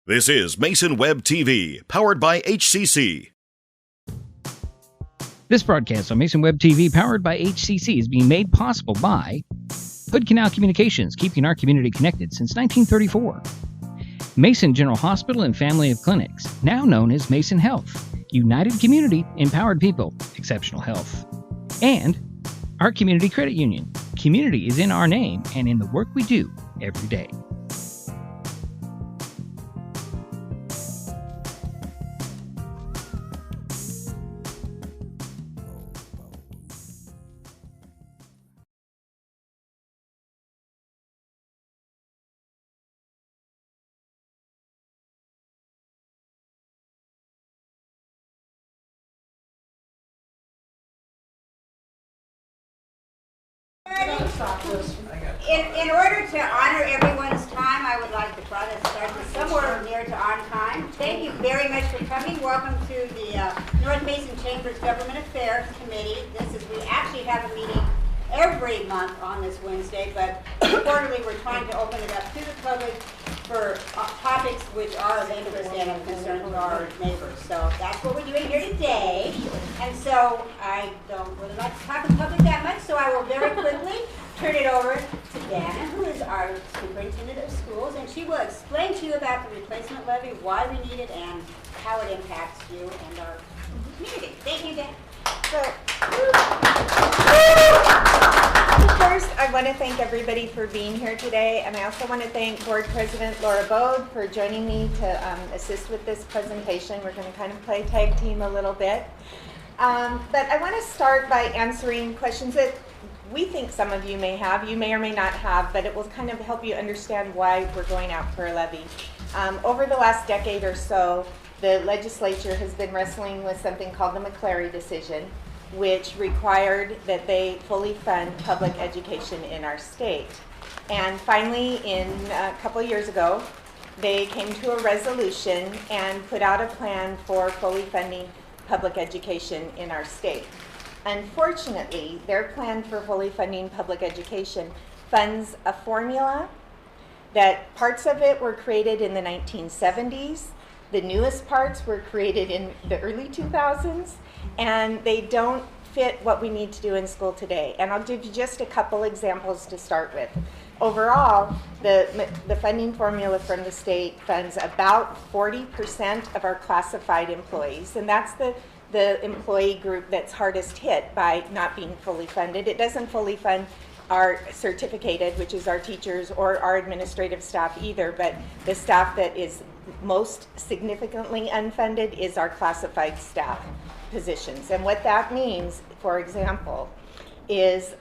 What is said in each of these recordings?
This is Mason Web TV, powered by HCC. This broadcast on Mason Web TV, powered by HCC, is being made possible by Hood Canal Communications, keeping our community connected since 1934. Mason General Hospital and Family of Clinics, now known as Mason Health. United community, empowered people, exceptional health. And our Community Credit Union. Community is in our name and in the work we do every day. In order to honor everyone's time, I would like to try to start this somewhere near to on time. Thank you very much for coming. Welcome to the North Mason Chamber's Government Affairs Committee. We actually have a meeting every month on this Wednesday, but quarterly we're trying to open it up to the public for topics which are of interest and of concern to our neighbors. So that's what we're doing here today. And so I don't really like to talk in public that much, so I will very quickly turn it over to Dana, who is our Superintendent of Schools, and she will explain to you about the replacement levy, why we need it, and how it impacts you and our community. Thank you, Dana. First, I want to thank everybody for being here today, and I also want to thank Board President Laura Bode for joining me to assist with this presentation. We're going to kind of play tag team a little bit. But I want to start by answering questions that we think some of you may have, you may or may not have, but it will kind of help you understand why we're going out for a levy. Over the last decade or so, the legislature has been wrestling with something called the McClary decision, which required that they fully fund public education in our state. And finally, a couple of years ago, they came to a resolution and put out a plan for fully funding public education in our state. Unfortunately, their plan for fully funding public education funds a formula that parts of it were created in the 1970s, the newest parts were created in the early 2000s, and they don't fit what we need to do in school today. And I'll give you just a couple examples to start with. Overall, the funding formula from the state funds about 40% of our classified employees, and that's the employee group that's hardest hit by not being fully funded. It doesn't fully fund our certificated, which is our teachers, or our administrative staff either, but the staff that is most significantly unfunded is our classified staff positions. And what that means, for example, is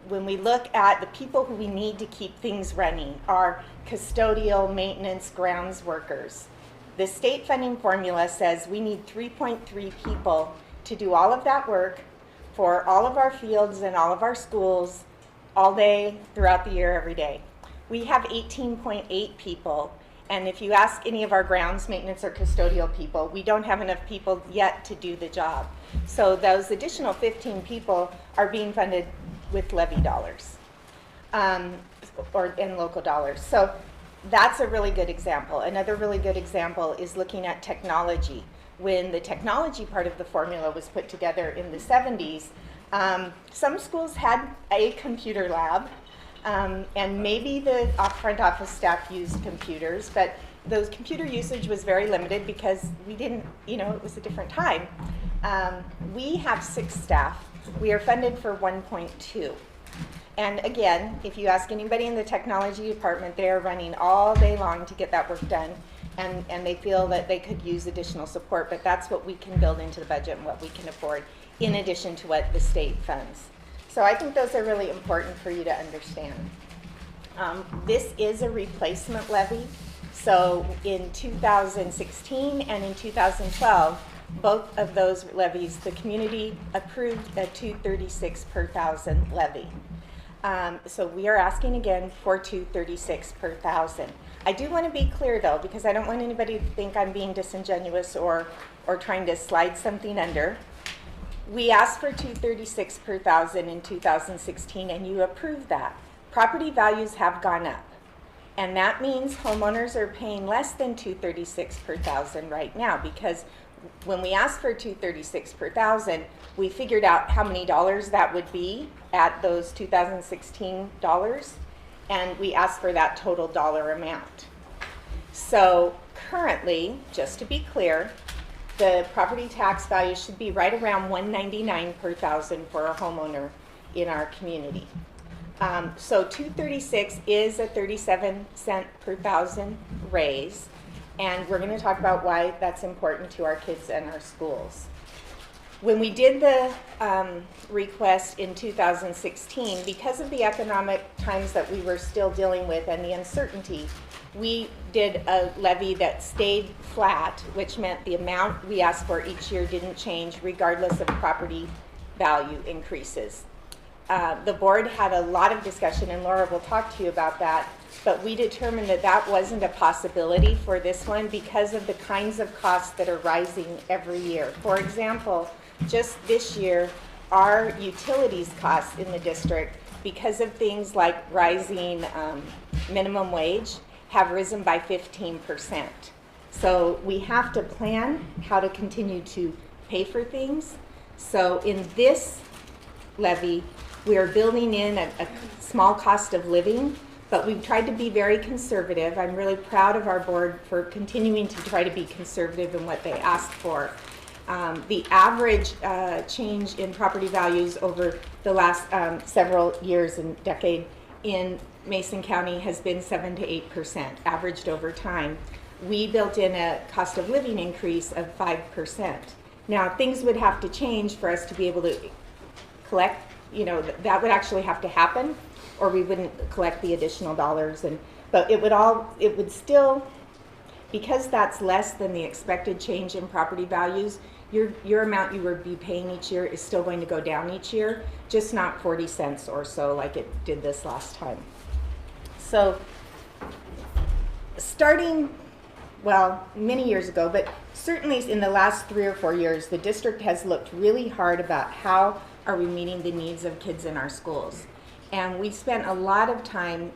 when we look at the people who we need to keep things running, our custodial, maintenance, grounds workers. The state funding formula says we need 3.3 people to do all of that work for all of our fields and all of our schools all day, throughout the year, every day. We have 18.8 people, and if you ask any of our grounds maintenance or custodial people, we don't have enough people yet to do the job. So those additional 15 people are being funded with levy dollars or in local dollars. So that's a really good example. Another really good example is looking at technology. When the technology part of the formula was put together in the 70s, some schools had a computer lab, and maybe the front office staff used computers, but those computer usage was very limited because we didn't, it was a different time. We have 6 staff. We are funded for 1.2. And again, if you ask anybody in the technology department, they are running all day long to get that work done, and they feel that they could use additional support, but that's what we can build into the budget and what we can afford in addition to what the state funds. So I think those are really important for you to understand. This is a replacement levy. So in 2016 and in 2012, both of those levies, the community approved a $236 per thousand levy. So we are asking again for $236 per thousand. I do want to be clear though, because I don't want anybody to think I'm being disingenuous or trying to slide something under. We asked for $236 per thousand in 2016, and you approved that. Property values have gone up. And that means homeowners are paying less than $236 per thousand right now, because when we asked for $236 per thousand, we figured out how many dollars that would be at those 2016 dollars, and we asked for that total dollar amount. So currently, just to be clear, the property tax value should be right around $199 per thousand for a homeowner in our community. So 236 is a 37-cent per thousand raise, and we're going to talk about why that's important to our kids and our schools. When we did the request in 2016, because of the economic times that we were still dealing with and the uncertainty, we did a levy that stayed flat, which meant the amount we asked for each year didn't change regardless of property value increases. The board had a lot of discussion, and Laura will talk to you about that, but we determined that that wasn't a possibility for this one because of the kinds of costs that are rising every year. For example, just this year, our utilities costs in the district, because of things like rising minimum wage, have risen by 15%. So we have to plan how to continue to pay for things. So in this levy, we are building in a small cost of living, but we've tried to be very conservative. I'm really proud of our board for continuing to try to be conservative in what they asked for. The average change in property values over the last several years and decade in Mason County has been 7 to 8%, averaged over time. We built in a cost of living increase of 5%. Now, things would have to change for us to be able to collect, that would actually have to happen, or we wouldn't collect the additional dollars. But it would still, because that's less than the expected change in property values, your amount you would be paying each year is still going to go down each year, just not 40 cents or so like it did this last time. So starting, many years ago, but certainly in the last 3 or 4 years, the district has looked really hard about how are we meeting the needs of kids in our schools. And we spent a lot of time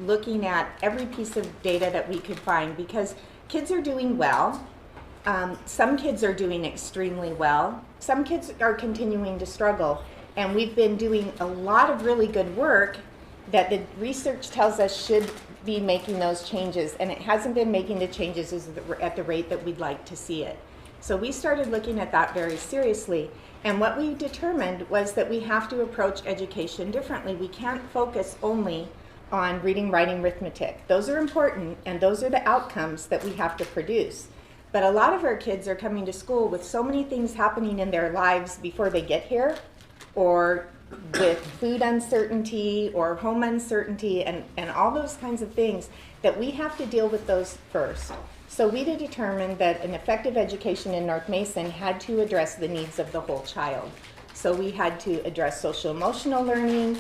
looking at every piece of data that we could find, because kids are doing well. Some kids are doing extremely well. Some kids are continuing to struggle. And we've been doing a lot of really good work that the research tells us should be making those changes, and it hasn't been making the changes at the rate that we'd like to see it. So we started looking at that very seriously, and what we determined was that we have to approach education differently. We can't focus only on reading, writing, arithmetic. Those are important, and those are the outcomes that we have to produce. But a lot of our kids are coming to school with so many things happening in their lives before they get here, or with food uncertainty or home uncertainty and all those kinds of things, that we have to deal with those first. So we determined that an effective education in North Mason had to address the needs of the whole child. So we had to address social emotional learning,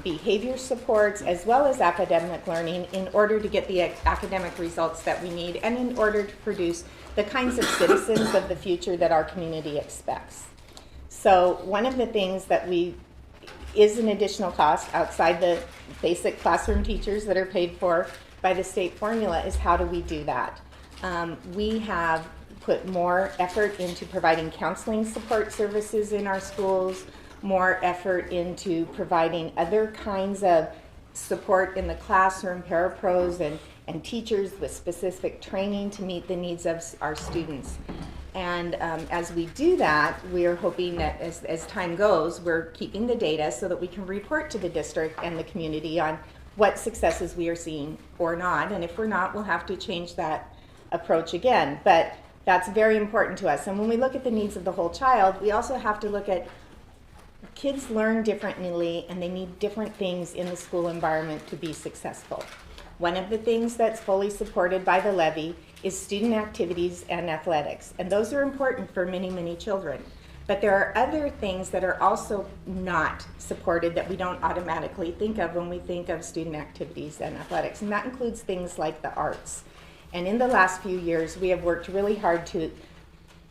behavior supports, as well as academic learning in order to get the academic results that we need and in order to produce the kinds of citizens of the future that our community expects. So one of the things that is an additional cost outside the basic classroom teachers that are paid for by the state formula is how do we do that? We have put more effort into providing counseling support services in our schools, more effort into providing other kinds of support in the classroom, parapros and teachers with specific training to meet the needs of our students. And as we do that, we are hoping that as time goes, we're keeping the data so that we can report to the district and the community on what successes we are seeing or not. And if we're not, we'll have to change that approach again. But that's very important to us. And when we look at the needs of the whole child, we also have to look at kids learn differently, and they need different things in the school environment to be successful. One of the things that's fully supported by the levy is student activities and athletics, and those are important for many, many children. But there are other things that are also not supported that we don't automatically think of when we think of student activities and athletics, and that includes things like the arts. And in the last few years, we have worked really hard to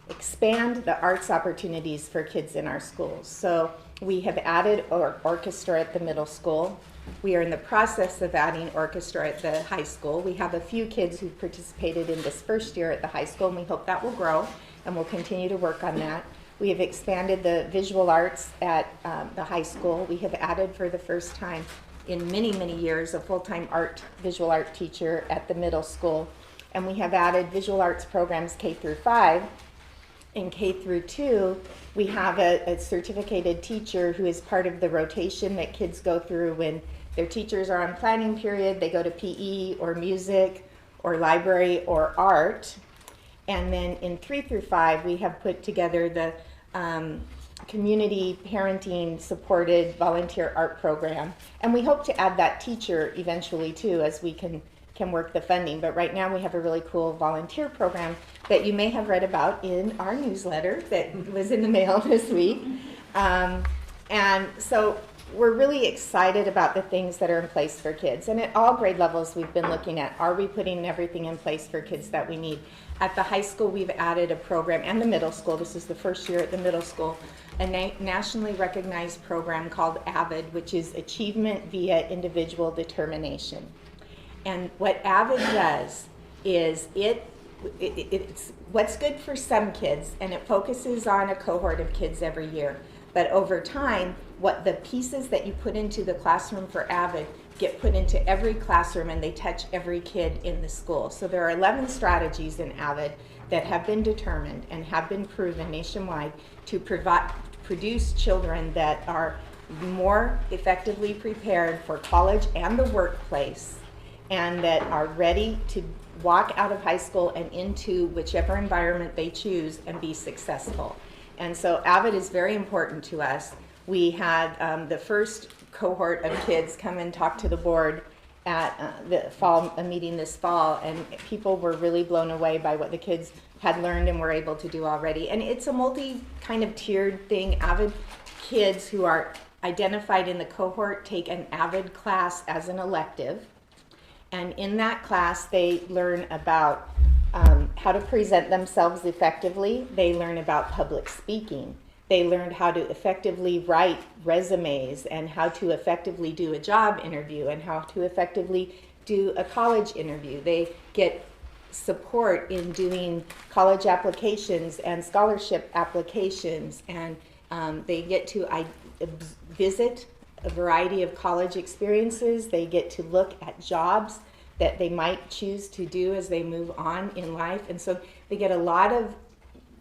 expand the arts opportunities for kids in our schools. So We have added orchestra at the middle school. We are in the process of adding orchestra at the high school. We have a few kids who participated in this first year at the high school, and we hope that will grow, and we'll continue to work on that. We have expanded the visual arts at the high school. We have added for the first time in many, many years a full-time visual art teacher at the middle school. And we have added visual arts programs K through 5. In K through 2, we have a certificated teacher who is part of the rotation that kids go through when their teachers are on planning period. They go to PE or music or library or art. And then in 3 through 5, we have put together the community parenting supported volunteer art program. And we hope to add that teacher eventually too, as we can work the funding. But right now we have a really cool volunteer program that you may have read about in our newsletter that was in the mail this week. And so we're really excited about the things that are in place for kids. And at all grade levels we've been looking at, are we putting everything in place for kids that we need? At the high school we've added a program, and the middle school, this is the first year at the middle school, a nationally recognized program called AVID, which is Achievement via Individual Determination. And what AVID does is it's what's good for some kids, and it focuses on a cohort of kids every year. But over time, what the pieces that you put into the classroom for AVID get put into every classroom, and they touch every kid in the school. So there are 11 strategies in AVID that have been determined and have been proven nationwide to produce children that are more effectively prepared for college and the workplace, and that are ready to walk out of high school and into whichever environment they choose and be successful. And so AVID is very important to us. We had the first cohort of kids come and talk to the board at a meeting this fall, and people were really blown away by what the kids had learned and were able to do already. And it's a multi kind of tiered thing. AVID kids who are identified in the cohort take an AVID class as an elective. And in that class, they learn about how to present themselves effectively. They learn about public speaking. They learned how to effectively write resumes, and how to effectively do a job interview, and how to effectively do a college interview. They get support in doing college applications and scholarship applications, and they get to visit a variety of college experiences. They get to look at jobs that they might choose to do as they move on in life. And so they get a lot of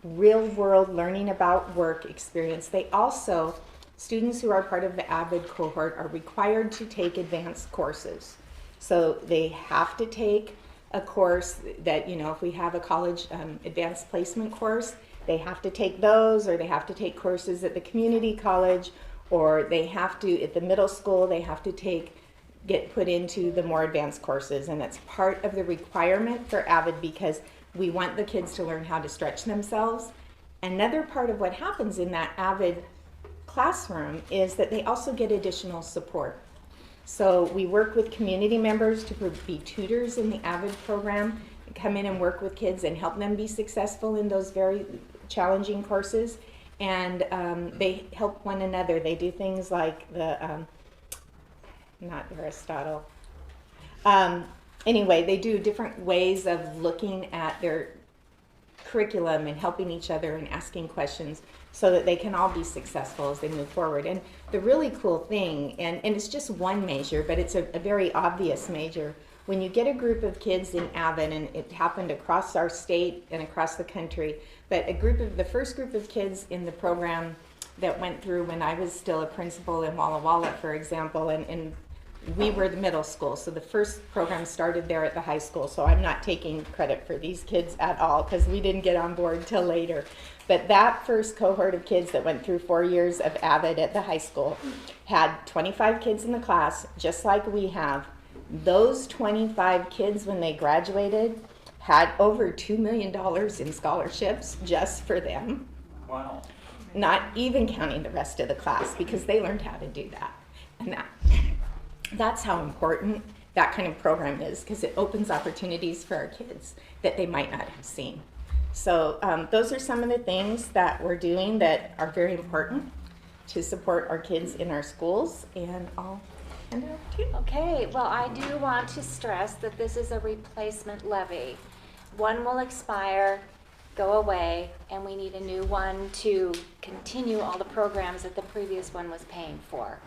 real world learning about work experience. They also, students who are part of the AVID cohort are required to take advanced courses. So they have to take a course that, if we have a college advanced placement course, they have to take those, or they have to take courses at the community college, or they have to, at the middle school, they have to get put into the more advanced courses. And that's part of the requirement for AVID, because we want the kids to learn how to stretch themselves. Another part of what happens in that AVID classroom is that they also get additional support. So we work with community members to be tutors in the AVID program, come in and work with kids and help them be successful in those very challenging courses. And they help one another. They do things like not Aristotle. Anyway, they do different ways of looking at their curriculum and helping each other and asking questions so that they can all be successful as they move forward. And the really cool thing, and it's just one measure, but it's a very obvious measure, when you get a group of kids in AVID, and it happened across our state and across the country, but the first group of kids in the program that went through when I was still a principal in Walla Walla, for example, and we were the middle school, so the first program started there at the high school, so I'm not taking credit for these kids at all, because we didn't get on board till later. But that first cohort of kids that went through 4 years of AVID at the high school had 25 kids in the class, just like we have. Those 25 kids, when they graduated, had over $2 million in scholarships just for them. Wow. Not even counting the rest of the class, because they learned how to do that. And that's how important that kind of program is, because it opens opportunities for our kids that they might not have seen. So those are some of the things that we're doing that are very important to support our kids in our schools, and I'll hand it over to you. Okay, well, I do want to stress that this is a replacement levy. One will expire, go away, and we need a new one to continue all the programs that the previous one was paying for.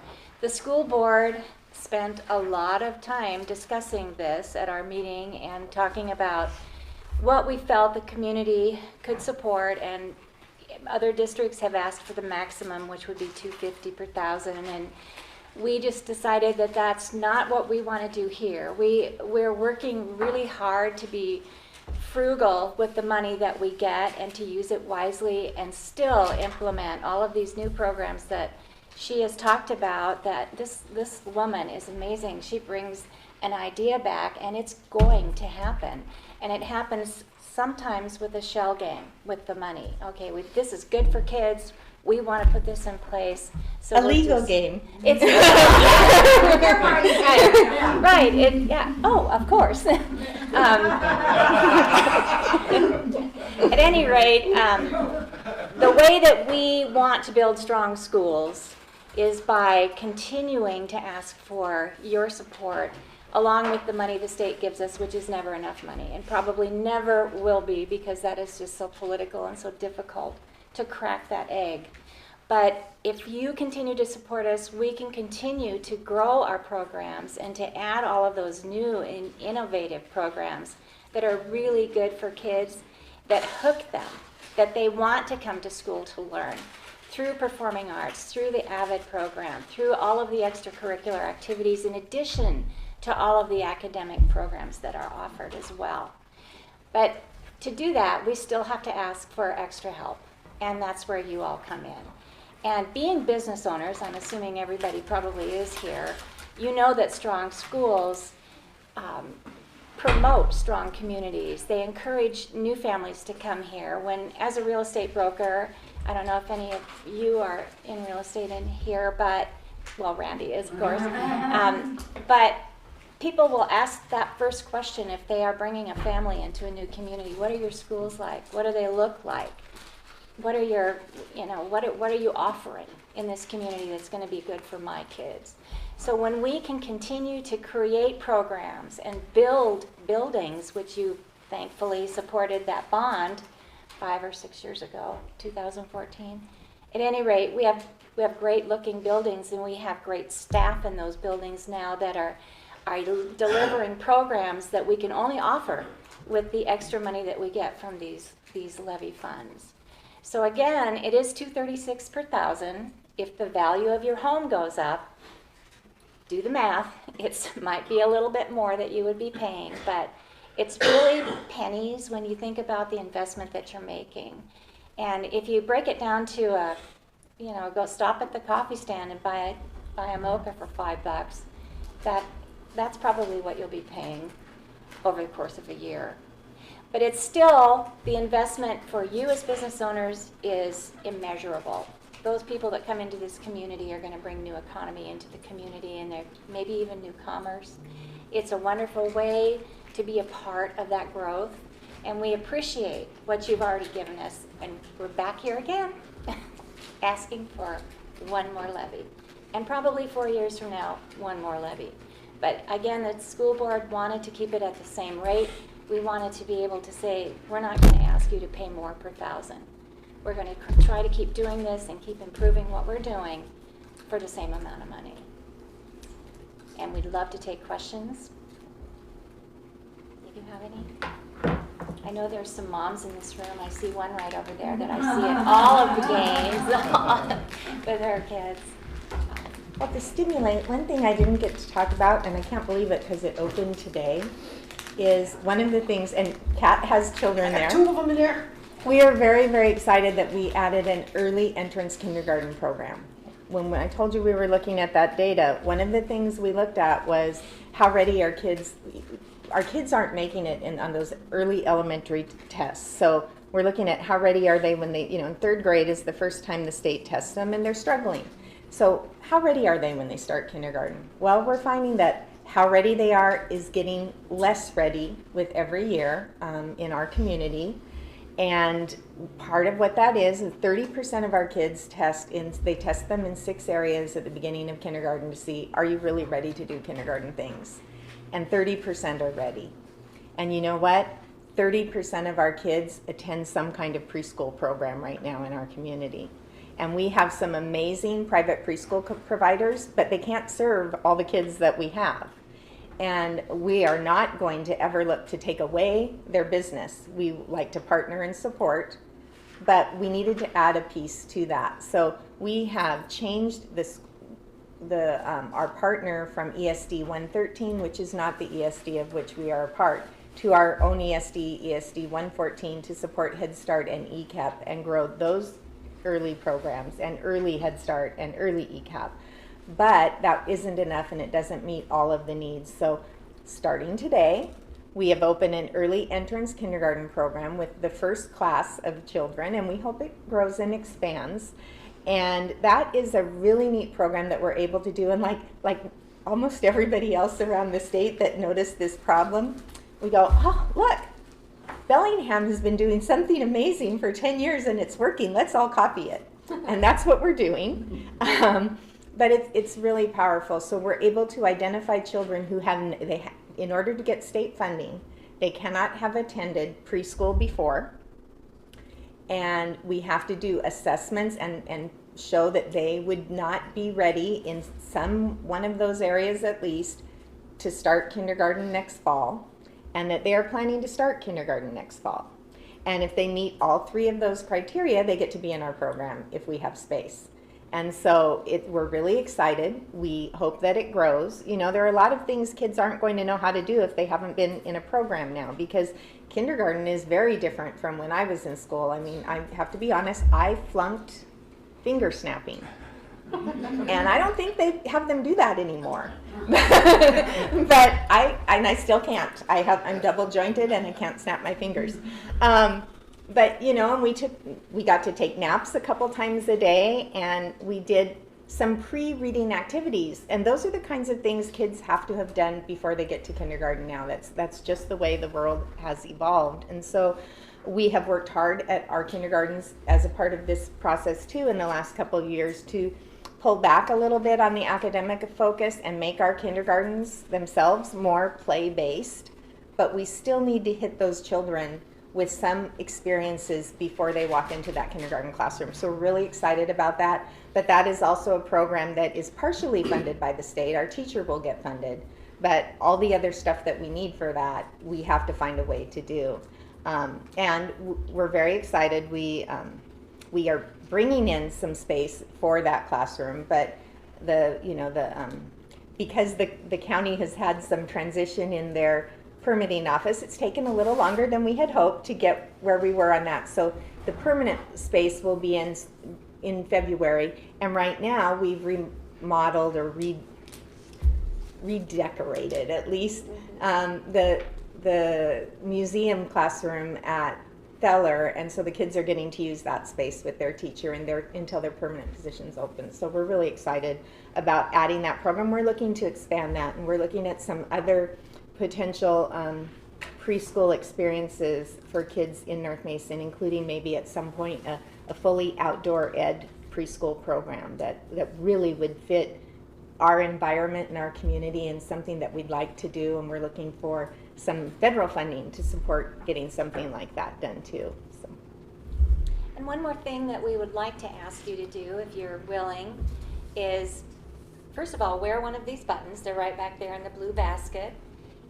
The school board spent a lot of time discussing this at our meeting and talking about what we felt the community could support, and other districts have asked for the maximum, which would be $250 per thousand, and we just decided that that's not what we want to do here. We're working really hard to be frugal with the money that we get and to use it wisely and still implement all of these new programs that she has talked about. That this woman is amazing. She brings an idea back, and it's going to happen. And it happens sometimes with a shell game with the money. Okay, this is good for kids. We want to put this in place. So A legal game. It's right. Yeah. Oh, of course. At any rate, the way that we want to build strong schools is by continuing to ask for your support, along with the money the state gives us, which is never enough money, and probably never will be, because that is just so political and so difficult to crack that egg. But if you continue to support us, we can continue to grow our programs and to add all of those new and innovative programs that are really good for kids, that hook them, that they want to come to school to learn, through performing arts, through the AVID program, through all of the extracurricular activities, in addition to all of the academic programs that are offered as well. But to do that, we still have to ask for extra help, and that's where you all come in. And being business owners, I'm assuming everybody probably is here, you know that strong schools promote strong communities. They encourage new families to come here. When, as a real estate broker, I don't know if any of you are in real estate in here, but, well, Randy is, of course, but people will ask that first question if they are bringing a family into a new community. What are your schools like? What do they look like? What are your, what are you offering in this community that's going to be good for my kids? So when we can continue to create programs and build buildings, which you thankfully supported that bond 5 or 6 years ago, 2014. At any rate, we have great looking buildings, and we have great staff in those buildings now that are delivering programs that we can only offer with the extra money that we get from these levy funds. So again, it is $236 per thousand. If the value of your home goes up, do the math. It might be a little bit more that you would be paying, but it's really pennies when you think about the investment that you're making. And if you break it down to go stop at the coffee stand and buy a mocha for $5, that's probably what you'll be paying over the course of a year. But it's still, the investment for you as business owners is immeasurable. Those people that come into this community are going to bring new economy into the community, and maybe even new commerce. It's a wonderful way to be a part of that growth, and we appreciate what you've already given us. And we're back here again asking for one more levy, and probably 4 years from now, one more levy. But again, the school board wanted to keep it at the same rate. We wanted to be able to say, we're not going to ask you to pay more per thousand. We're going to try to keep doing this and keep improving what we're doing for the same amount of money. And we'd love to take questions. If you have any. I know there's some moms in this room. I see one right over there that I see at all of the games with her kids. Well, to stimulate, one thing I didn't get to talk about, and I can't believe it because it opened today, is one of the things, and Kat has children there. 2 of them in there. We are very, very excited that we added an early entrance kindergarten program. When I told you we were looking at that data, one of the things we looked at was how ready our kids aren't making it on those early elementary tests. So we're looking at how ready are they when they, in 3rd grade is the first time the state tests them, and they're struggling. So how ready are they when they start kindergarten? Well, we're finding that how ready they are is getting less ready with every year in our community. And part of what that is 30% of our kids they test them in 6 areas at the beginning of kindergarten to see, are you really ready to do kindergarten things? And 30% are ready. And you know what? 30% of our kids attend some kind of preschool program right now in our community. And we have some amazing private preschool providers, but they can't serve all the kids that we have. And we are not going to ever look to take away their business. We like to partner and support, but we needed to add a piece to that. So we have changed our partner from ESD 113, which is not the ESD of which we are a part, to our own ESD 114 to support Head Start and ECAP and grow those early programs and early Head Start and early ECAP. But that isn't enough, and it doesn't meet all of the needs. So starting today, we have opened an early entrance kindergarten program with the first class of children, and we hope it grows and expands. And that is a really neat program that we're able to do. And like almost everybody else around the state that noticed this problem, we go, oh, look, Bellingham has been doing something amazing for 10 years and it's working. Let's all copy it. And that's what we're doing. But it's really powerful. So we're able to identify children who in order to get state funding, they cannot have attended preschool before. And we have to do assessments and show that they would not be ready in one of those areas at least to start kindergarten next fall, and that they are planning to start kindergarten next fall. And if they meet all 3 of those criteria, they get to be in our program if we have space. And so we're really excited. We hope that it grows. You know, there are a lot of things kids aren't going to know how to do if they haven't been in a program now, because kindergarten is very different from when I was in school. I mean, I have to be honest, I flunked finger snapping. And I don't think they have them do that anymore. But I still can't. I'm double jointed and I can't snap my fingers. But you know, we got to take naps a couple times a day, and we did some pre-reading activities, and those are the kinds of things kids have to have done before they get to kindergarten now. That's just the way the world has evolved. And so we have worked hard at our kindergartens as a part of this process too in the last couple of years to pull back a little bit on the academic focus and make our kindergartens themselves more play-based, but we still need to hit those children with some experiences before they walk into that kindergarten classroom. So we're really excited about that. But that is also a program that is partially funded by the state. Our teacher will get funded, but all the other stuff that we need for that, we have to find a way to do. And we're very excited. We are bringing in some space for that classroom, but because the county has had some transition in their permitting office, it's taken a little longer than we had hoped to get where we were on that. So the permanent space will be in February, and right now we've remodeled or redecorated at least the museum classroom at Feller, and so the kids are getting to use that space with their teacher until their permanent positions open. So we're really excited about adding that program. We're looking to expand that, and we're looking at some other potential preschool experiences for kids in North Mason, including maybe at some point a fully outdoor ed preschool program that really would fit our environment and our community, and something that we'd like to do. And we're looking for some federal funding to support getting something like that done too. So. And one more thing that we would like to ask you to do, if you're willing, is first of all, wear one of these buttons. They're right back there in the blue basket.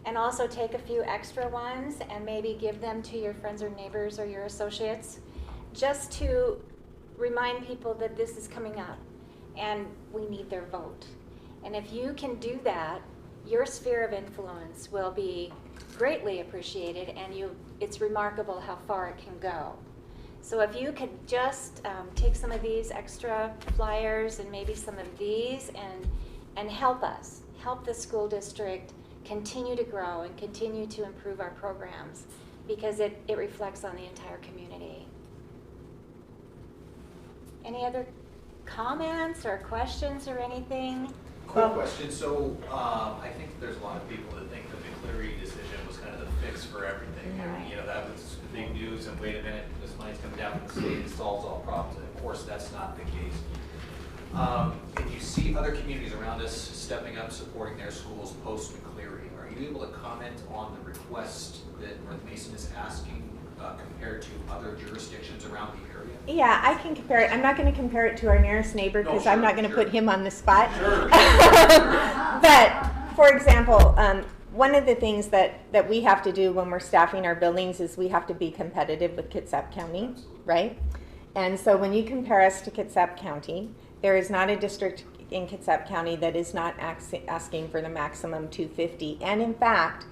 And also take a few extra ones and maybe give them to your friends or neighbors or your associates, just to remind people that this is coming up and we need their vote. And if you can do that, your sphere of influence will be greatly appreciated, and it's remarkable how far it can go. So if you could just take some of these extra flyers and maybe some of these and help the school district continue to grow and continue to improve our programs, because it reflects on the entire community. Any other comments or questions or anything? Quick question. So I think there's a lot of people that think the McCleary decision was kind of the fix for everything. And, you know, that was the big news, and wait a minute, this money's coming down from the state, it solves all problems. And of course, that's not the case. And you see other communities around us stepping up, supporting their schools post-McCleary. Are you able to comment on the request that North Mason is asking compared to other jurisdictions around the area? Yeah, I can compare it. I'm not going to compare it to our nearest neighbor because I'm not going to put him on the spot. Sure. But, for example, one of the things that we have to do when we're staffing our buildings is we have to be competitive with Kitsap County, right? And so when you compare us to Kitsap County, there is not a district in Kitsap County that is not asking for the maximum 250. And in fact,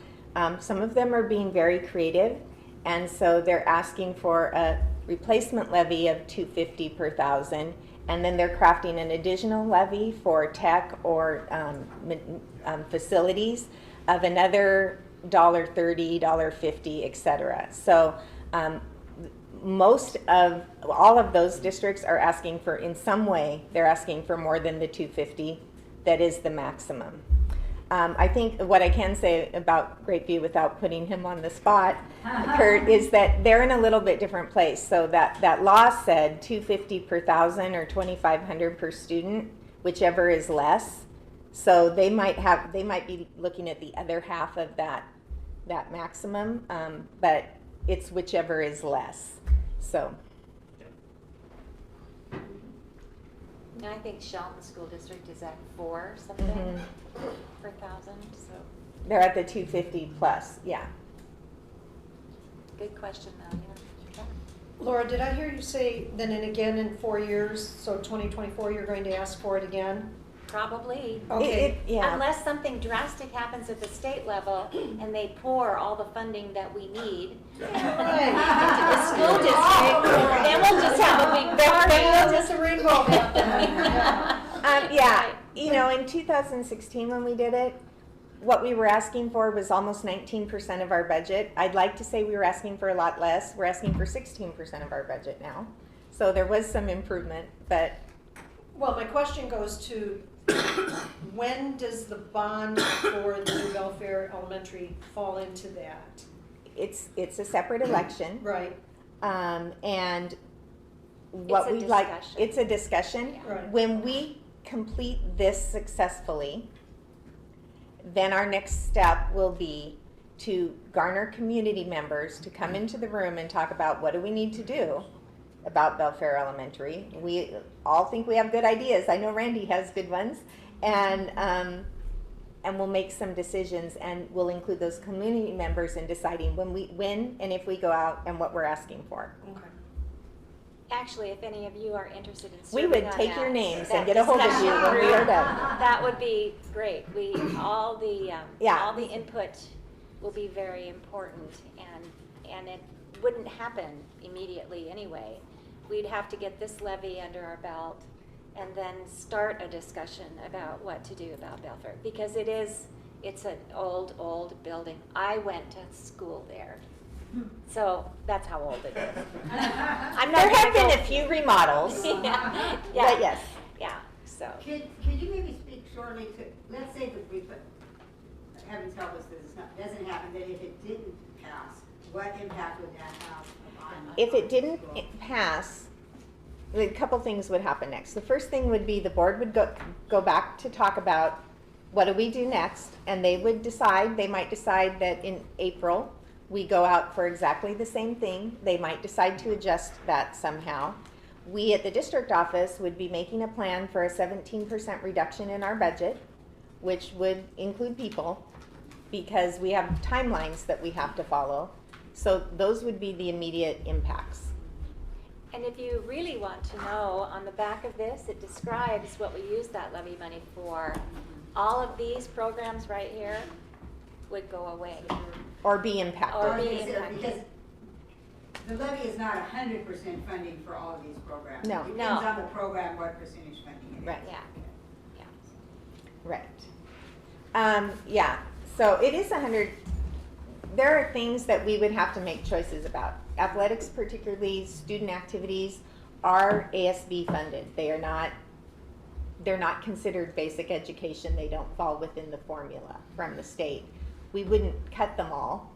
some of them are being very creative, and so they're asking for a replacement levy of $250 per thousand, and then they're crafting an additional levy for tech or facilities of another $1.30, $1.50, etc. So most of all of those districts are asking for, in some way, they're asking for more than the 250 that is the maximum. I think what I can say about Greatview without putting him on the spot, Kurt, is that they're in a little bit different place. So that law said $250 per thousand or $2,500 per student, whichever is less. So they might be looking at the other half of that maximum, but it's whichever is less. So. And I think Shelton School District is at 4 something per thousand, so. They're at the 250 plus, yeah. Good question though, yeah. Laura, did I hear you say then and again in 4 years, so 2024, you're going to ask for it again? Probably. Okay. Yeah. Unless something drastic happens at the state level and they pour all the funding that we need into the school district, then we'll just have a big party. Just a rainbow. Yeah, you know, in 2016 when we did it, what we were asking for was almost 19% of our budget. I'd like to say we were asking for a lot less. We're asking for 16% of our budget now. So there was some improvement, but. Well, my question goes to, when does the bond for the new Belfair Elementary fall into that? It's a separate election. Right. And what It's a we'd like, discussion. it's a discussion. Yeah. Right. When we complete this successfully, then our next step will be to garner community members to come into the room and talk about what do we need to do about Belfair Elementary. We all think we have good ideas. I know Randy has good ones, and we'll make some decisions, and we'll include those community members in deciding when and if we go out and what we're asking for. Okay. Actually, if any of you are interested in We serving would on take that- your names that and get a hold of you discussion when we are group, done. That would be great. All the Yeah. input will be very important, and it wouldn't happen immediately anyway. We'd have to get this levy under our belt and then start a discussion about what to do about Belfair, because it's an old building. I went to school there. So that's how old it is. I'm not There have gonna been go- a few remodels, yeah, but yes. yeah. So Could you maybe speak shortly to, let's say that we put, heavens help us that this doesn't happen, that if it didn't pass, what impact would that have on? If it didn't school? pass, a couple things would happen next. The first thing would be the board would go back to talk about what do we do next, and they would decide, they might decide that in April we go out for exactly the same thing. They might decide to adjust that somehow. We at the district office would be making a plan for a 17% reduction in our budget, which would include people, because we have timelines that we have to follow. So those would be the immediate impacts. And if you really want to know, on the back of this, it describes what we use that levy money for. All of these programs right here would go away. Or be impacted. Or be Because impacted. the levy is not 100% funding for all of these programs. No. It depends No. on the program, what percentage funding it is. Right. Yeah, yeah. Right. Yeah, so it is 100, there are things that we would have to make choices about. Athletics, particularly student activities, are ASB funded. They're not considered basic education. They don't fall within the formula from the state. We wouldn't cut them all,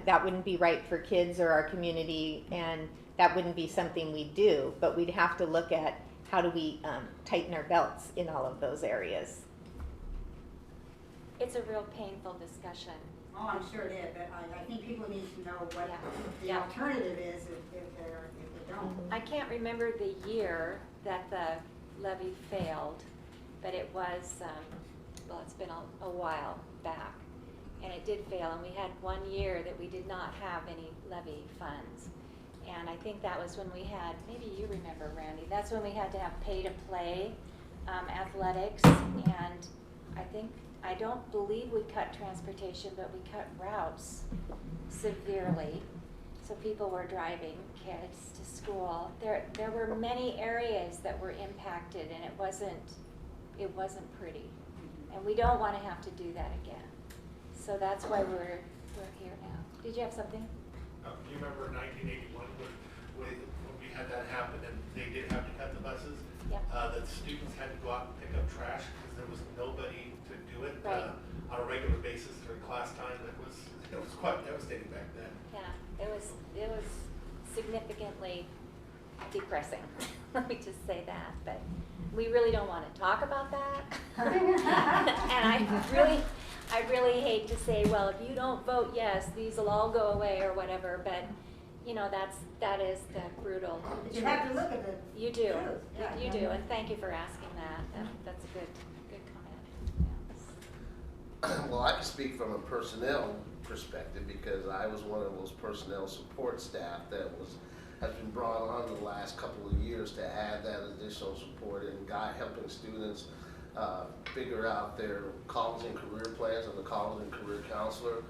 that wouldn't be right for kids or our community, and that wouldn't be something we do, but we'd have to look at how do we tighten our belts in all of those areas. It's a real painful discussion. Oh, I'm sure it is, but I think people need to know what Yeah. the Yeah. alternative is if they don't. I can't remember the year that the levy failed, but it was, well, it's been a while back. And it did fail, and we had 1 year that we did not have any levy funds. And I think that was when we had, maybe you remember, Randy, that's when we had to have pay-to-play athletics. And I don't believe we cut transportation, but we cut routes severely. So people were driving kids to school. There were many areas that were impacted, and it wasn't pretty. And we don't want to have to do that again. So that's why we're here now. Did you have something? Do you remember 1981 when we had that happen and they did have to cut the buses? Yeah. The students had to go out and pick up trash because there was nobody to do it Right. on a regular basis during class time. It was quite devastating back then. Yeah, it was significantly depressing. Let me just say that. But we really don't want to talk about that. And I really hate to say, well, if you don't vote yes, these will all go away or whatever, but you know, that is the brutal But you have to look at the You do, truth. Yeah. you do, and thank you for asking that. That's a good comment. Well, I can speak from a personnel perspective because I was one of those personnel support staff that has been brought on the last couple of years to add that additional support and helping students figure out their college and career plans and the college and career counselor.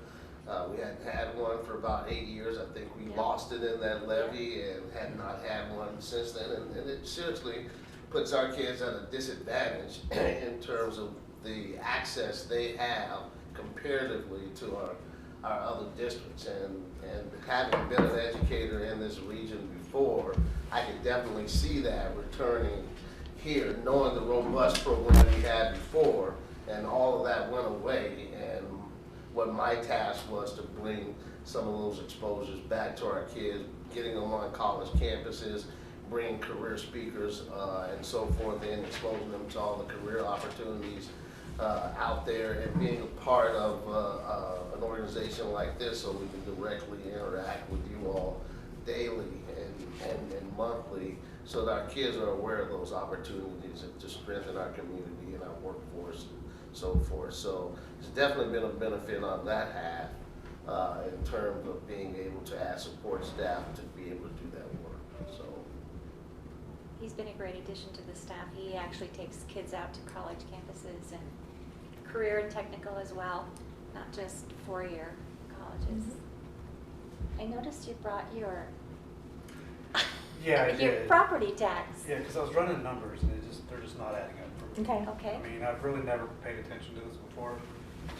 We hadn't had one for about 8 years. I think we lost it in that levy and had not had one since then. And it seriously puts our kids at a disadvantage in terms of the access they have comparatively to our other districts. And having been an educator in this region before, I could definitely see that returning here, knowing the robust program we had before, and all of that went away. And what my task was to bring some of those exposures back to our kids, getting them on college campuses, bringing career speakers and so forth in, exposing them to all the career opportunities out there, and being a part of an organization like this so we can directly interact with you all daily and monthly so that our kids are aware of those opportunities to strengthen our community and our workforce and so forth. So it's definitely been a benefit on that half in terms of being able to add support staff to be able to do that work. So He's been a great addition to the staff. He actually takes kids out to college campuses and career and technical as well, not just four-year colleges. I noticed you brought your Yeah, I your did. property tax. Yeah, because I was running numbers and they're just not adding up for me. Okay. Okay. I mean, I've really never paid attention to this before,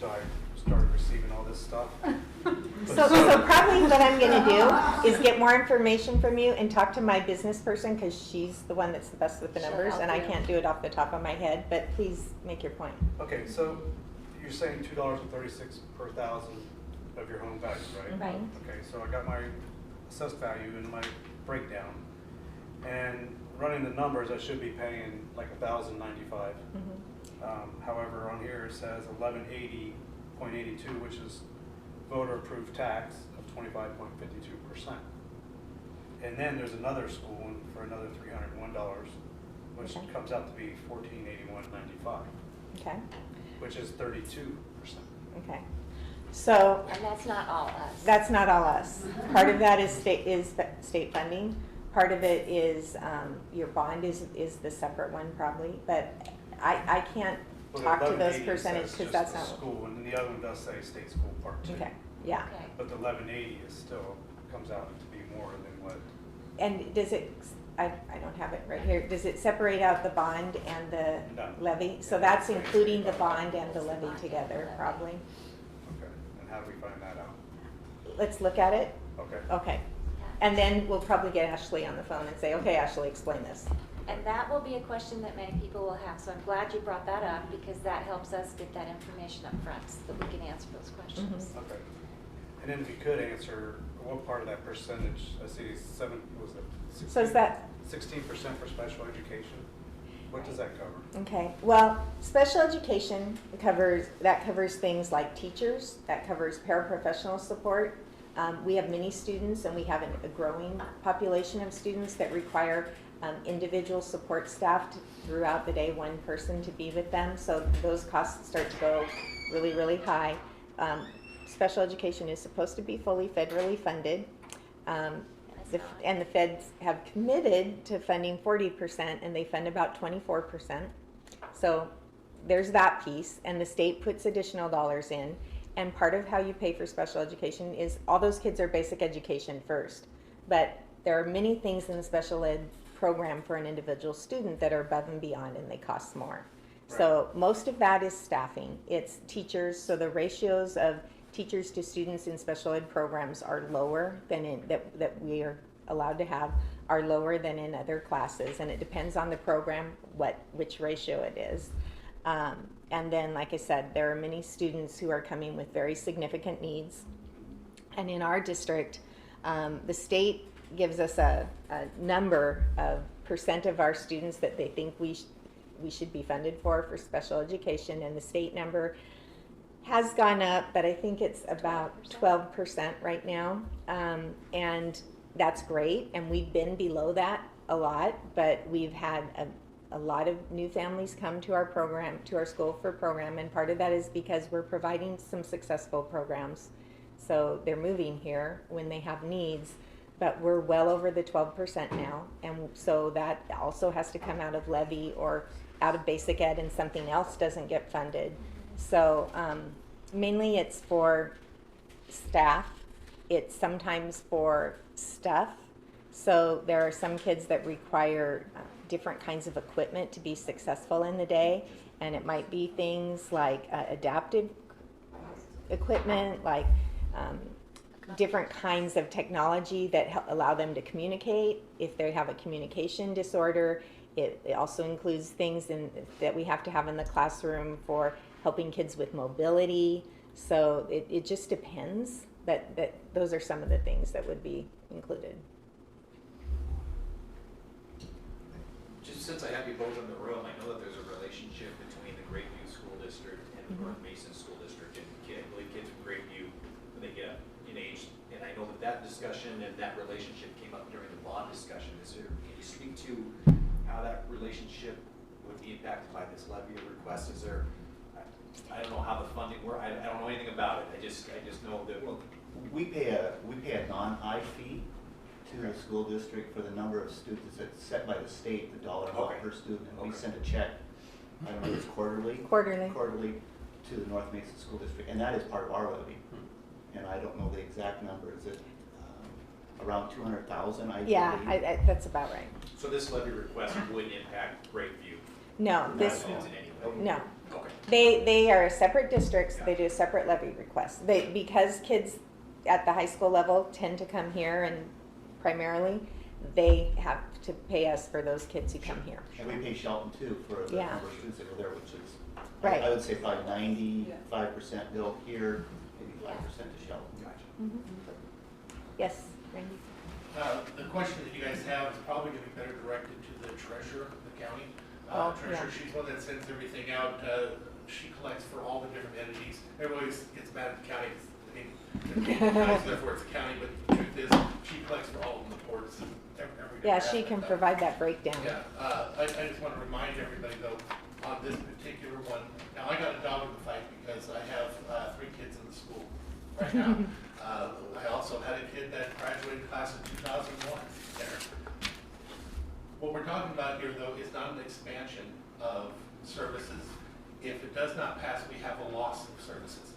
so I started receiving all this stuff. So probably what I'm gonna do is get more information from you and talk to my business person, because she's the one that's the best with the She'll numbers, help and I you. can't do it off the top of my head, but please make your point. Okay, so you're saying $2.36 per thousand of your home value, right? Right. Okay, so I got my assessed value and my breakdown, and running the numbers, I should be paying like $1,095. However, on here it says 1180.82, which is voter-approved tax of 25.52%. And then there's another school one for another $301, which Okay. comes out to be $1481.95, Okay, which is 32%. okay. So And that's not all us. that's not all us. Part of that is state funding. Part of it is, your bond is the separate one probably, but I can't Well, the talk to those 1180 percentages says because just that's the not. school, and then the other one does say state school part two. Okay, yeah. Okay. But the 1180 is still, comes out to be more than what, And does it, I don't have it right here, does it separate out the bond and the No. levy? So that's including the bond and the levy together, probably. okay, and how do we find that out? Let's look at it. Okay. Okay. And then we'll probably get Ashley on the phone and say, okay, Ashley, explain this. And that will be a question that many people will have, so I'm glad you brought that up, because that helps us get that information up front so that we can answer those questions. Okay. And then if you could answer, what part of that percentage, I see was it? So is that 16% for special education? What does that cover? okay? Well, special education covers things like teachers, that covers paraprofessional support. We have many students, and we have a growing population of students that require individual support staff throughout the day, one person to be with them. So those costs start to go really, really high. Special education is supposed to be fully federally funded. And the feds have committed to funding 40%, and they fund about 24%. So there's that piece, and the state puts additional dollars in. And part of how you pay for special education is all those kids are basic education first. But there are many things in the special ed program for an individual student that are above and beyond, and they cost more. Right. So most of that is staffing. It's teachers, so the ratios of teachers to students in special ed programs are lower than that we are allowed to have, are lower than in other classes, and it depends on the program which ratio it is. And then, like I said, there are many students who are coming with very significant needs, and in our district, the state gives us a number of percent of our students that they think we should be funded for special education, and the state number has gone up, but I think it's about 12% right now, and that's great, and we've been below that a lot, but we've had a lot of new families come to our program, to our school for program, and part of that is because we're providing some successful programs. So they're moving here when they have needs, but we're well over the 12% now, and so that also has to come out of levy or out of basic ed, and something else doesn't get funded. So mainly it's for staff, it's sometimes for stuff. So there are some kids that require different kinds of equipment to be successful in the day, and it might be things like adaptive equipment, like different kinds of technology that allow them to communicate. If they have a communication disorder, it also includes things that we have to have in the classroom for helping kids with mobility. So it just depends, but those are some of the things that would be included. Just since I have you both in the room, I know that there's a relationship between the Greatview School District and the North Mason School District, and I believe kids from Greatview, when they get in age, and I know that discussion and that relationship came up during the bond discussion. Can you speak to how that relationship would be impacted by this levy request? Is there, I don't know how the funding works. I don't know anything about it. I just know that. Well, we pay a non-high fee to the school district for the number of students that's set by the state, the dollar amount per student, and we send a check. I don't know if it's quarterly to the North Mason School District, and that is part of our levy. And I don't know the exact number. Is it around 200,000? Yeah, that's about right. So this levy request wouldn't impact Greatview? No, no. Okay. They are separate districts. They do a separate levy request. Because kids at the high school level tend to come here, and primarily they have to pay us for those kids who come here. And we pay Shelton too for the number of students that are there, which is right. I would say probably 95% billed here, maybe 5% to Shelton. Mm-hmm. Yes, Randy. The question that you guys have is probably going to be better directed to the treasurer of the county. Treasurer, she's one that sends everything out. She collects for all the different entities. Everybody gets mad at the county. Therefore it's a county, but the truth is she collects for all of the ports. Yeah, she can provide that breakdown. Yeah, I just want to remind everybody though, on this particular one, now I got a dog in the fight because I have 3 kids in the school right now. I also had a kid that graduated class in 2001 there. What we're talking about here though is not an expansion of services. If it does not pass, we have a loss of services.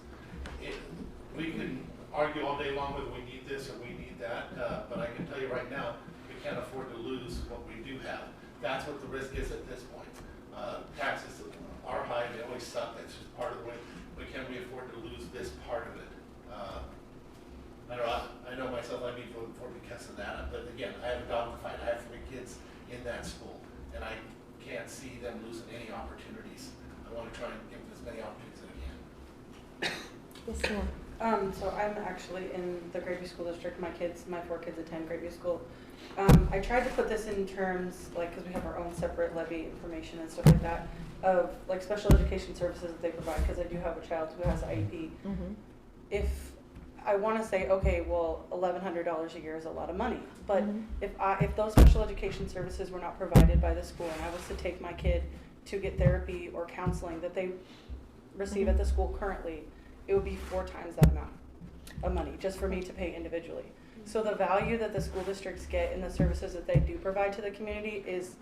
We can argue all day long whether we need this or we need that, but I can tell you right now, we can't afford to lose what we do have. That's what the risk is at this point. Taxes are high, they always suck, that's just part of the way, but can we afford to lose this part of it? I know myself, I'd be voting for because of that, but again, I have a dog to fight. I have 3 kids in that school, and I can't see them losing any opportunities. I want to try and give them as many opportunities as I can. Yes, ma'am. So I'm actually in the Grapeview School District. My 4 kids attend Grapeview School. I tried to put this in terms, like, because we have our own separate levy information and stuff like that, of like special education services that they provide, because I do have a child who has IEP. If I want to say, okay, well, $1,100 a year is a lot of money, but if those special education services were not provided by the school and I was to take my kid to get therapy or counseling that they receive at the school currently, it would be 4 times that amount of money just for me to pay individually. So the value that the school districts get in the services that they do provide to the community is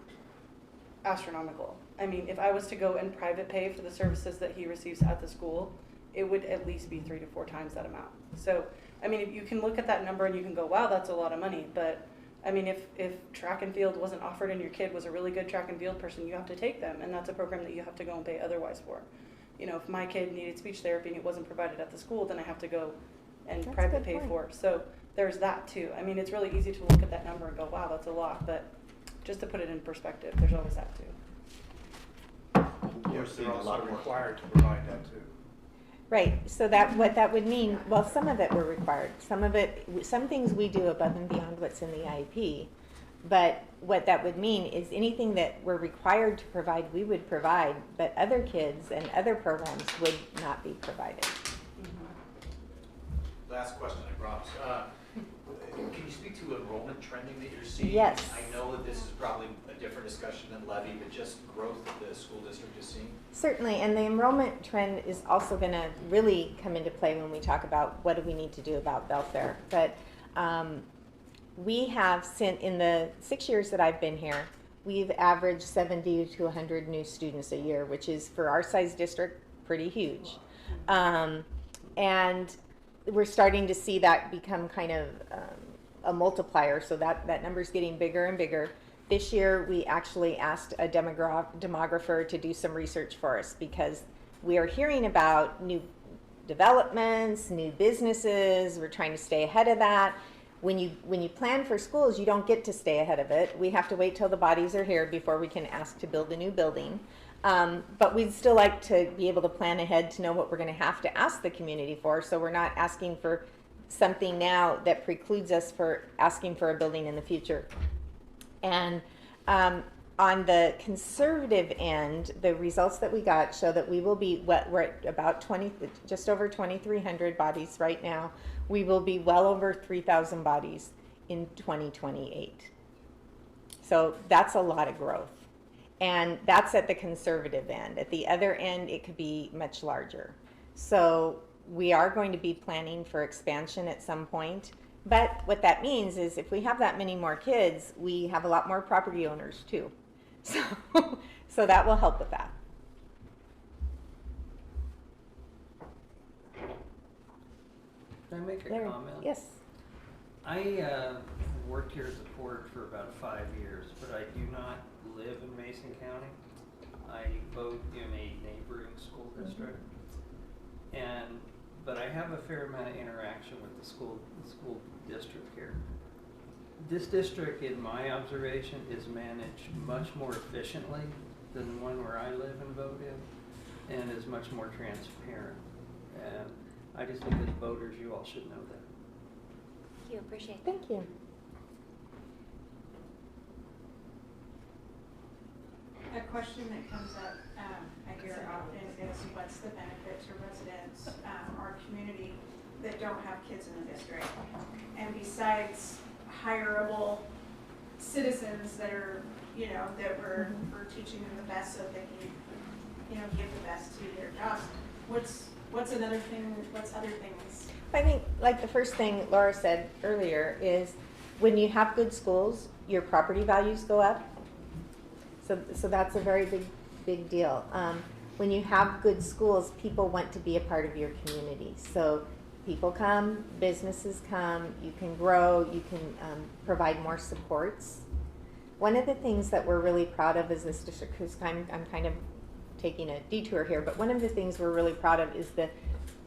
astronomical. I mean, if I was to go and private pay for the services that he receives at the school, it would at least be 3 to 4 times that amount. So, I mean, if you can look at that number and you can go, wow, that's a lot of money. But, I mean, if track and field wasn't offered and your kid was a really good track and field person, you have to take them. And that's a program that you have to go and pay otherwise for. You know, if my kid needed speech therapy and it wasn't provided at the school, then I have to go and That's private a good pay point. for it. So there's that too. I mean, it's really easy to look at that number and go, wow, that's a lot. But just to put it in perspective, there's always that too. Yes, they're also required to provide that too. Right, so what that would mean, well, some of it we're required. Some things we do above and beyond what's in the IEP. But what that would mean is anything that we're required to provide, we would provide, but other kids and other programs would not be provided. Last question I brought. Can you speak to enrollment trending that you're seeing? Yes. I know that this is probably a different discussion than levy, but just growth that the school district is seeing. Certainly, and the enrollment trend is also going to really come into play when we talk about what do we need to do about Belfair. But we have sent, in the 6 years that I've been here, we've averaged 70 to 100 new students a year, which is, for our size district, pretty huge. And we're starting to see that become kind of a multiplier, so that number's getting bigger and bigger. This year, we actually asked a demographer to do some research for us because we are hearing about new developments, new businesses. We're trying to stay ahead of that. When you plan for schools, you don't get to stay ahead of it. We have to wait till the bodies are here before we can ask to build a new building. But we'd still like to be able to plan ahead to know what we're going to have to ask the community for, so we're not asking for something now that precludes us for asking for a building in the future. And on the conservative end, the results that we got show that we will be, we're at about just over 2,300 bodies right now. We will be well over 3,000 bodies in 2028. So that's a lot of growth. And that's at the conservative end. At the other end, it could be much larger. So we are going to be planning for expansion at some point. But what that means is if we have that many more kids, we have a lot more property owners too. So that will help with that. Can I make a Larry, comment? yes. I worked here as a port for about 5 years, but I do not live in Mason County. I vote in a neighboring school district, but I have a fair amount of interaction with the school district here. This district, in my observation, is managed much more efficiently than the one where I live and vote in, and is much more transparent. And I just think as voters, you all should know that. Thank you, appreciate that. Thank you. A question that comes up, I hear often is what's the benefit to residents, our community that don't have kids in the district? And besides hireable citizens that are, that we're teaching them the best so they can, give the best to their jobs, what's another thing, what's other things? I think, like the first thing Laura said earlier, is when you have good schools, your property values go up. So that's a very big deal. When you have good schools, people want to be a part of your community. So people come, businesses come, you can grow, you can provide more supports. One of the things that we're really proud of is this district, because I'm kind of taking a detour here, but one of the things we're really proud of is the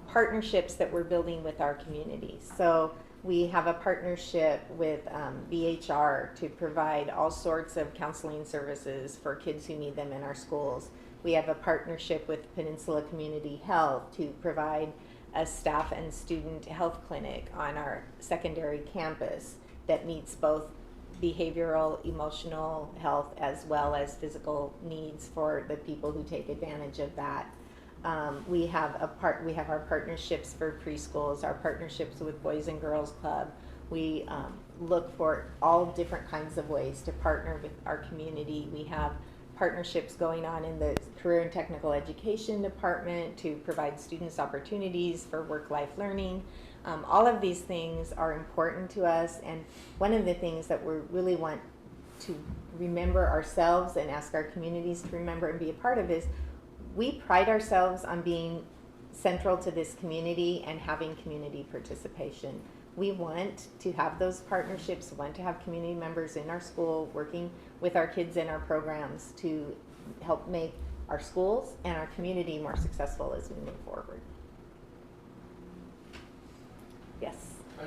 partnerships that we're building with our community. So we have a partnership with BHR to provide all sorts of counseling services for kids who need them in our schools. We have a partnership with Peninsula Community Health to provide a staff and student health clinic on our secondary campus that meets both behavioral, emotional health, as well as physical needs for the people who take advantage of that. We have our partnerships for preschools, our partnerships with Boys and Girls Club. We look for all different kinds of ways to partner with our community. We have partnerships going on in the Career and Technical Education Department to provide students opportunities for work-life learning. All of these things are important to us, and one of the things that we really want to remember ourselves and ask our communities to remember and be a part of is we pride ourselves on being central to this community and having community participation. We want to have those partnerships, want to have community members in our school working with our kids in our programs to help make our schools and our community more successful as we move forward. Yes? I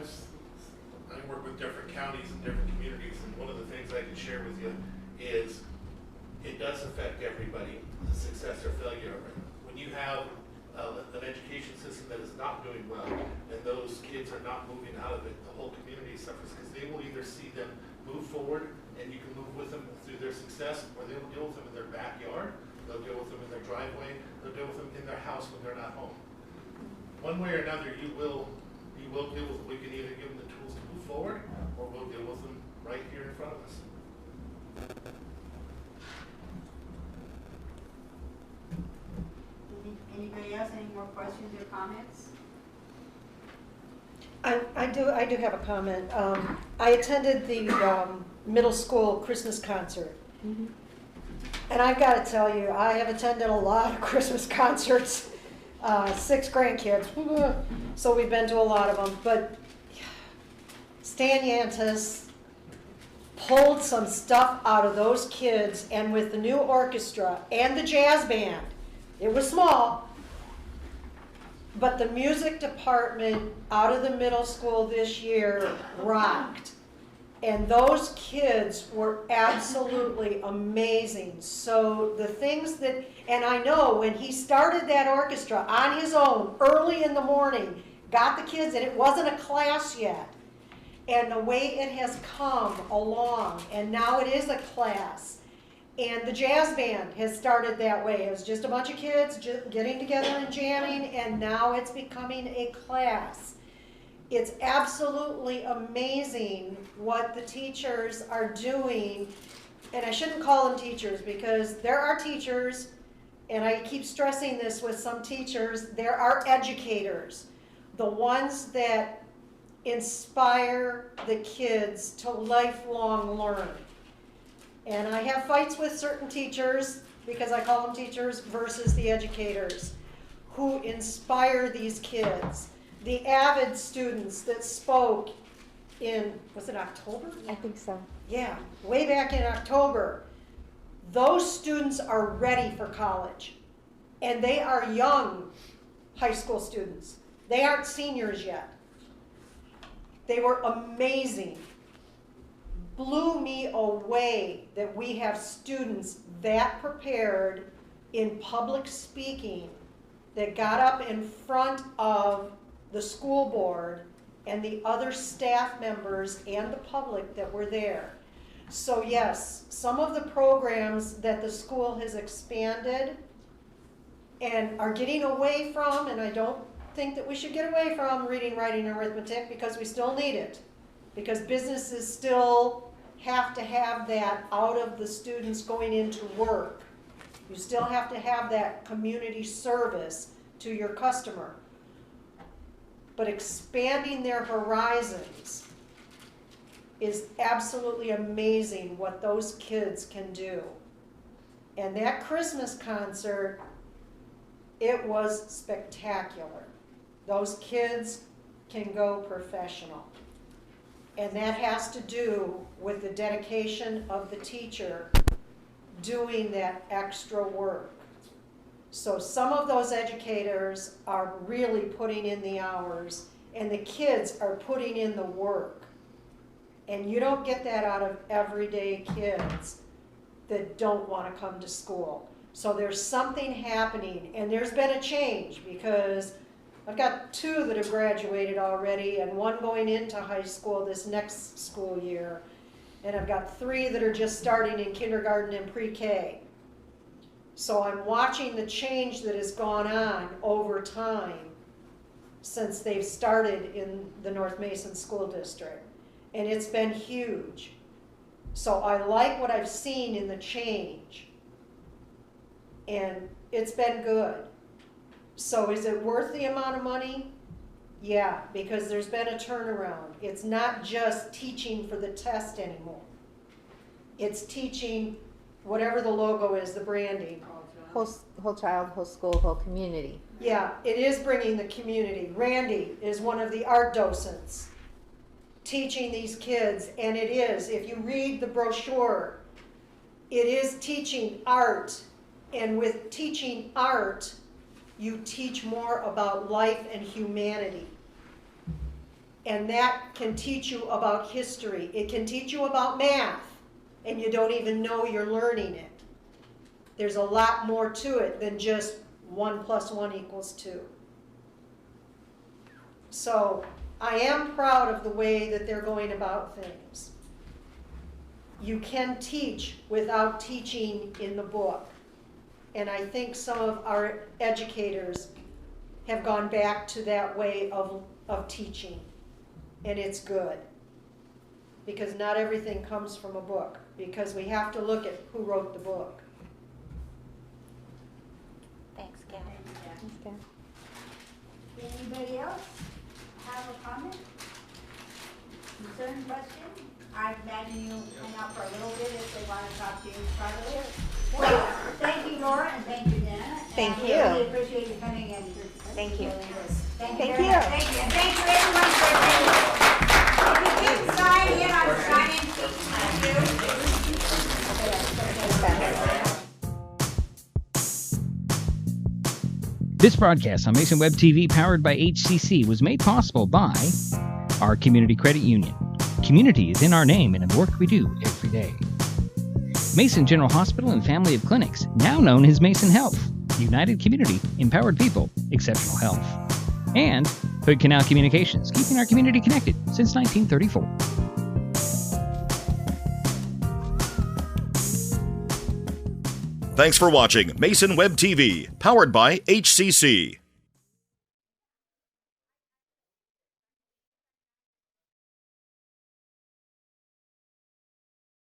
work with different counties and different communities, and one of the things I can share with you is it does affect everybody, the success or failure of it. When you have an education system that is not doing well, and those kids are not moving out of it, the whole community suffers, because they will either see them move forward and you can move with them through their success, or they will deal with them in their backyard, they'll deal with them in their driveway, they'll deal with them in their house when they're not home. One way or another, you will deal with them. We can either give them the tools to move forward, or we'll deal with them right here in front of us. Anybody else, any more questions or comments? I do have a comment. I attended the middle school Christmas concert. Mm-hmm. And I've got to tell you, I have attended a lot of Christmas concerts, 6 grandkids, so we've been to a lot of them. But Stan Yantis pulled some stuff out of those kids, and with the new orchestra and the jazz band, it was small, but the music department out of the middle school this year rocked. And those kids were absolutely amazing. So the things that, and I know when he started that orchestra on his own early in the morning, got the kids, and it wasn't a class yet. And the way it has come along, and now it is a class. And the jazz band has started that way. It was just a bunch of kids getting together and jamming, and now it's becoming a class. It's absolutely amazing what the teachers are doing. And I shouldn't call them teachers, because there are teachers, and I keep stressing this with some teachers, there are educators, the ones that inspire the kids to lifelong learn. And I have fights with certain teachers, because I call them teachers, versus the educators who inspire these kids. The avid students that spoke in, was it October? I think so. Yeah, way back in October. Those students are ready for college. And they are young high school students. They aren't seniors yet. They were amazing. Blew me away that we have students that prepared in public speaking that got up in front of the school board and the other staff members and the public that were there. So yes, some of the programs that the school has expanded and are getting away from, and I don't think that we should get away from reading, writing, and arithmetic, because we still need it. Because businesses still have to have that out of the students going into work. You still have to have that community service to your customer. But expanding their horizons is absolutely amazing what those kids can do. And that Christmas concert, it was spectacular. Those kids can go professional. And that has to do with the dedication of the teacher doing that extra work. So some of those educators are really putting in the hours, and the kids are putting in the work. And you don't get that out of everyday kids that don't want to come to school. So there's something happening, and there's been a change, because I've got 2 that have graduated already and 1 going into high school this next school year. And I've got 3 that are just starting in kindergarten and pre-K. So I'm watching the change that has gone on over time since they've started in the North Mason School District. And it's been huge. So I like what I've seen in the change. And it's been good. So is it worth the amount of money? Yeah, because there's been a turnaround. It's not just teaching for the test anymore. It's teaching whatever the logo is, the branding. Whole child, whole school, whole community. Yeah, it is bringing the community. Randy is one of the art docents teaching these kids, and it is, if you read the brochure, it is teaching art, and with teaching art, you teach more about life and humanity. And that can teach you about history. It can teach you about math, and you don't even know you're learning it. There's a lot more to it than just 1 + 1 = 2. So I am proud of the way that they're going about things. You can teach without teaching in the book. And I think some of our educators have gone back to that way of teaching. And it's good. Because not everything comes from a book. Because we have to look at who wrote the book. Thanks, Gail. Anybody else have a comment? Concern, question? I imagine you hang out for a little bit if they want to talk to you privately. Well, thank you, Laura, and thank you, Dana. Thank and you. I really appreciate you coming in. Thank you. Thank you. Thank very you. much. Thank you. And thank you, everyone, for attending. If you didn't sign in on the sign-in sheet, This broadcast on Mason Web TV, powered by HCC, was made possible by our Community Credit Union. Community is in our name and in the work we do every day. Mason General Hospital and Family of Clinics, now known as Mason Health. United community, empowered people, exceptional health. And Hood Canal Communications, keeping our community connected since 1934. Thanks for watching Mason Web TV, powered by HCC.